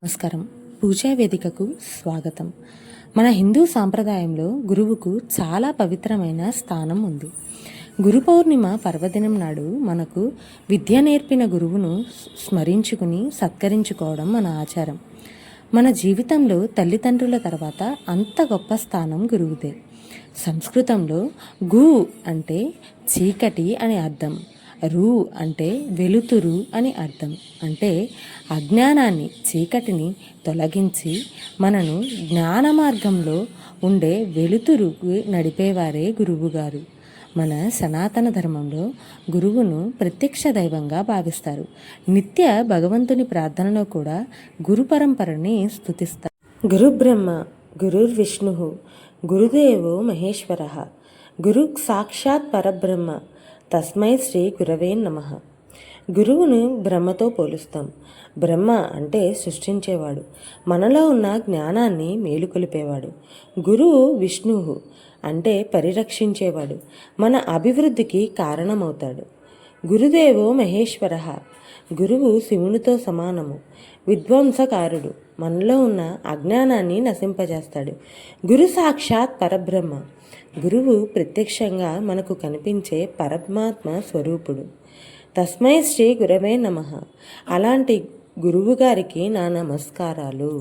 నమస్కారం. పూజా వేదికకు స్వాగతం. మన హిందూ సాంప్రదాయంలో గురువుకు చాలా పవిత్రమైన స్థానం ఉంది. గురు పౌర్ణిమ పర్వదినం నాడు మనకు విద్య నేర్పిన గురువును స్మరించుకుని సత్కరించుకోవడం మన ఆచారం. మన జీవితంలో తల్లిదండ్రుల తర్వాత అంత గొప్ప స్థానం గురువుదే. సంస్కృతంలో గు అంటే చీకటి అని అర్థం, రు అంటే వెలుతురు అని అర్థం. అంటే అజ్ఞానాన్ని, చీకటిని తొలగించి మనను జ్ఞాన మార్గంలో ఉండే వెలుతురుకు నడిపేవారే గురువుగారు. మన సనాతన ధర్మంలో గురువును ప్రత్యక్ష దైవంగా భావిస్తారు. నిత్య భగవంతుని ప్రార్థనలో కూడా గురు పరంపరని స్తుతిస్తారు. గురు బ్రహ్మ గురుర్విష్ణు గురుదేవో మహేశ్వర గురు సాక్షాత్ పరబ్రహ్మ తస్మై శ్రీ గురవే నమః. గురువును బ్రహ్మతో పోలుస్తాం. బ్రహ్మ అంటే సృష్టించేవాడు, మనలో ఉన్న జ్ఞానాన్ని మేలుకొలిపేవాడు. గురువు విష్ణువు అంటే పరిరక్షించేవాడు, మన అభివృద్ధికి కారణమవుతాడు. గురుదేవో మహేశ్వర, గురువు శివునితో సమానము, విధ్వంసకారుడు, మనలో ఉన్న అజ్ఞానాన్ని నశింపజేస్తాడు. గురు సాక్షాత్ పరబ్రహ్మ, గురువు ప్రత్యక్షంగా మనకు కనిపించే పరమాత్మ స్వరూపుడు. తస్మై శ్రీ గురవే నమః. అలాంటి గురువుగారికి నా నమస్కారాలు.